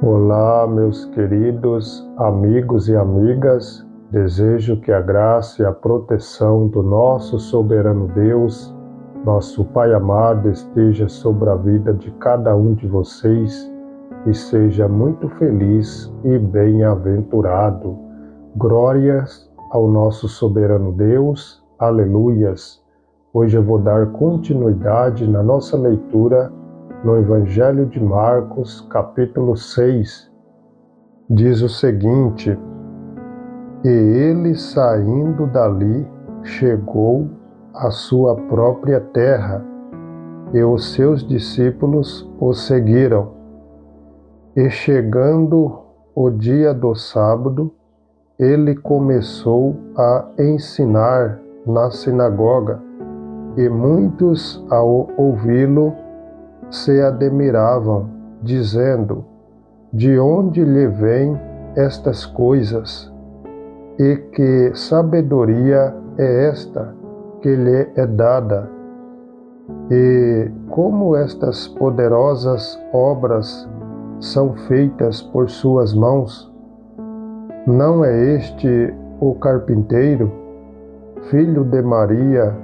Olá, meus queridos amigos e amigas. Desejo que a graça e a proteção do nosso soberano Deus, nosso Pai amado, esteja sobre a vida de cada um de vocês e seja muito feliz e bem-aventurado. Glórias ao nosso soberano Deus. Aleluias. Hoje eu vou dar continuidade na nossa leitura no Evangelho de Marcos, capítulo 6, diz o seguinte: E ele, saindo dali, chegou à sua própria terra, e os seus discípulos o seguiram. E chegando o dia do sábado, ele começou a ensinar na sinagoga, e muitos, ao ouvi-lo, se admiravam, dizendo: De onde lhe vêm estas coisas? E que sabedoria é esta que lhe é dada? E como estas poderosas obras são feitas por suas mãos? Não é este o carpinteiro, filho de Maria,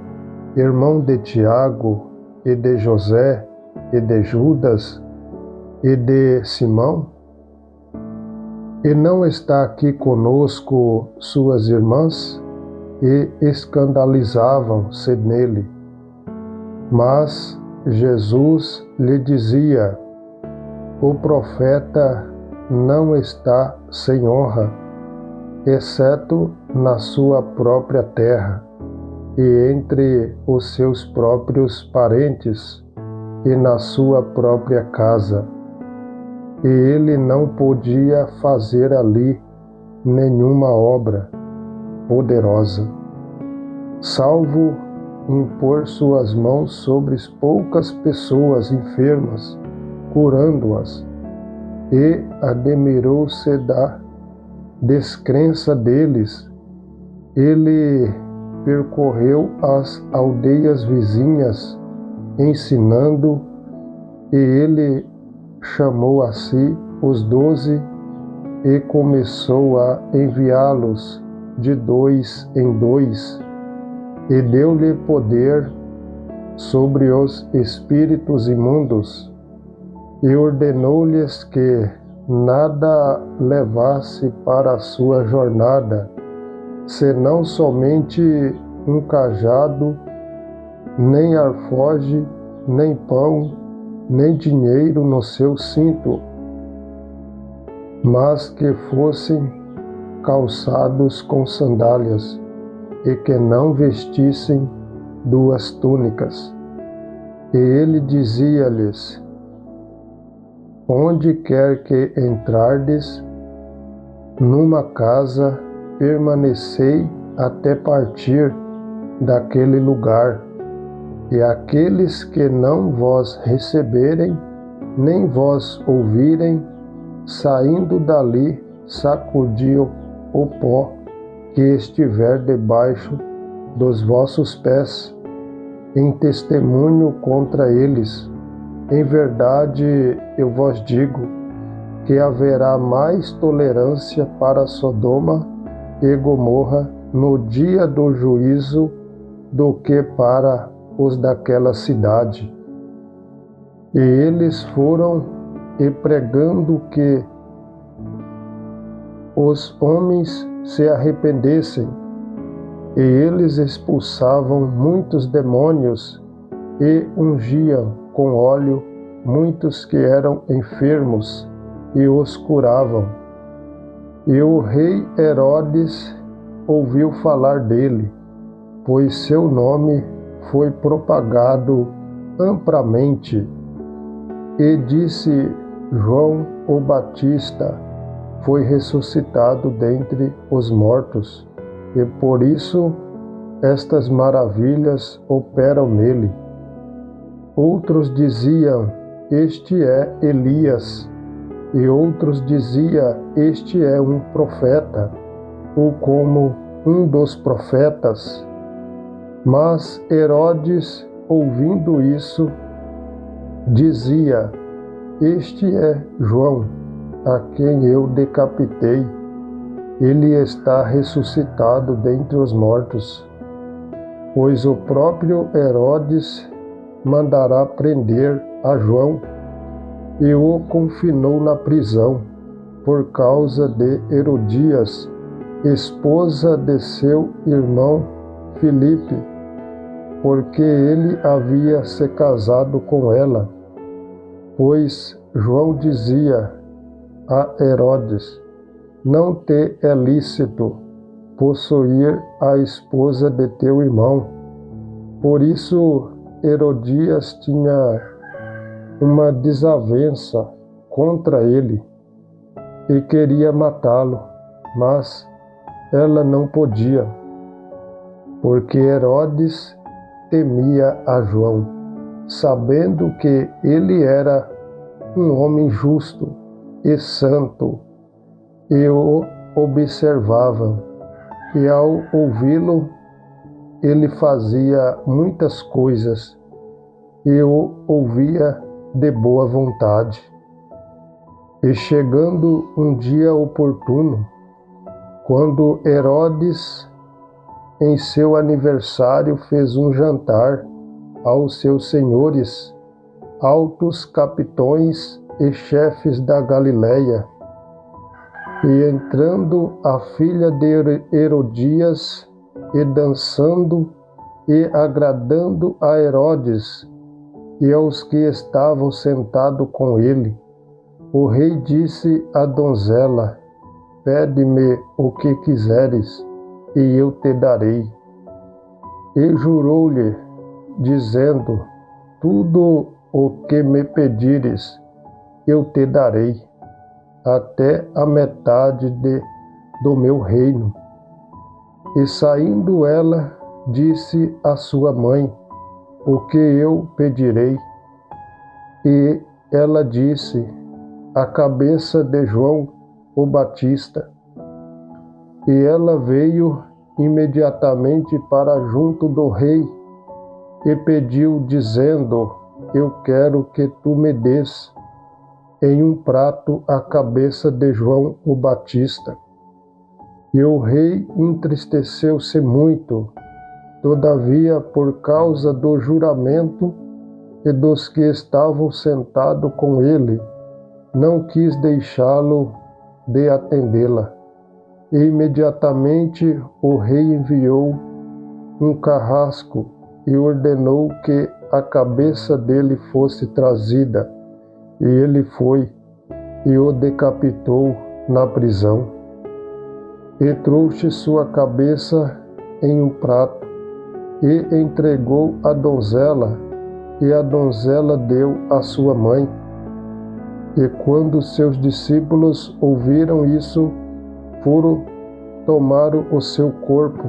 irmão de Tiago e de José, e de Judas, e de Simão? E não está aqui conosco suas irmãs? E escandalizavam-se nele. Mas Jesus lhe dizia: O profeta não está sem honra, exceto na sua própria terra, e entre os seus próprios parentes, e na sua própria casa. E ele não podia fazer ali nenhuma obra poderosa, salvo impor suas mãos sobre poucas pessoas enfermas, curando-as. E admirou-se da descrença deles. Ele percorreu as aldeias vizinhas, ensinando, e ele chamou a si os 12 e começou a enviá-los de 2 em 2, e deu-lhe poder sobre os espíritos imundos, e ordenou-lhes que nada levasse para a sua jornada, senão somente um cajado, nem alforje, nem pão, nem dinheiro no seu cinto, mas que fossem calçados com sandálias, e que não vestissem 2 túnicas. E ele dizia-lhes: Onde quer que entrardes, numa casa, permanecei até partir daquele lugar. E aqueles que não vos receberem, nem vos ouvirem, saindo dali, sacudiam o pó que estiver debaixo dos vossos pés, em testemunho contra eles. Em verdade, eu vos digo que haverá mais tolerância para Sodoma e Gomorra no dia do juízo do que para os daquela cidade. E eles foram e pregando que os homens se arrependessem, e eles expulsavam muitos demônios e ungiam com óleo muitos que eram enfermos e os curavam. E o rei Herodes ouviu falar dele, pois seu nome foi propagado amplamente, e disse: João o Batista foi ressuscitado dentre os mortos, e por isso estas maravilhas operam nele. Outros diziam: Este é Elias, e outros diziam: Este é um profeta, ou como um dos profetas. Mas Herodes, ouvindo isso, dizia: Este é João. a quem eu decapitei, ele está ressuscitado dentre os mortos, pois o próprio Herodes mandará prender a João e o confinou na prisão por causa de Herodias, esposa de seu irmão Filipe, porque ele havia se casado com ela. Pois João dizia a Herodes: não te é lícito possuir a esposa de teu irmão. Por isso Herodias tinha uma desavença contra ele e queria matá-lo, mas ela não podia, porque Herodes temia a João, sabendo que ele era um homem justo e santo, e o observava, e ao ouvi-lo, ele fazia muitas coisas, e o ouvia de boa vontade. E chegando um dia oportuno, quando Herodes, em seu aniversário, fez um jantar aos seus senhores, altos capitões e chefes da Galileia, e entrando a filha de Herodias, e dançando e agradando a Herodes e aos que estavam sentados com ele, o rei disse à donzela: pede-me o que quiseres, e eu te darei. E jurou-lhe, dizendo: tudo o que me pedires, eu te darei, até a metade do meu reino. E saindo ela, disse à sua mãe: o que eu pedirei? E ela disse: a cabeça de João o Batista. E ela veio imediatamente para junto do rei e pediu, dizendo: eu quero que tu me des em um prato a cabeça de João o Batista. E o rei entristeceu-se muito, todavia, por causa do juramento e dos que estavam sentados com ele, não quis deixá-lo de atendê-la. E imediatamente o rei enviou um carrasco e ordenou que a cabeça dele fosse trazida. E ele foi e o decapitou na prisão. E trouxe sua cabeça em um prato e entregou à donzela, e a donzela deu à sua mãe. E quando seus discípulos ouviram isso, foram, tomaram o seu corpo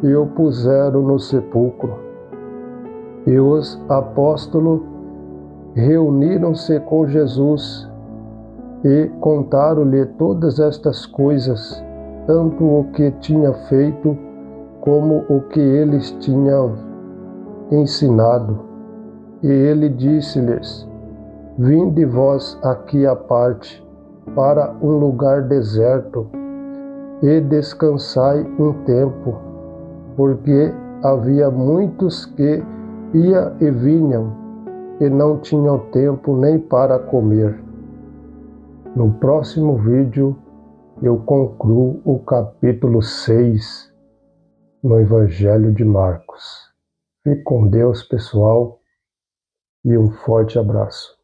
e o puseram no sepulcro. E os apóstolos reuniram-se com Jesus e contaram-lhe todas estas coisas, tanto o que tinha feito como o que eles tinham ensinado. E ele disse-lhes: vinde vós aqui à parte, para um lugar deserto, e descansai um tempo, porque havia muitos que iam e vinham, e não tinham tempo nem para comer. No próximo vídeo, eu concluo o capítulo 6 no Evangelho de Marcos. Fique com Deus, pessoal, e um forte abraço.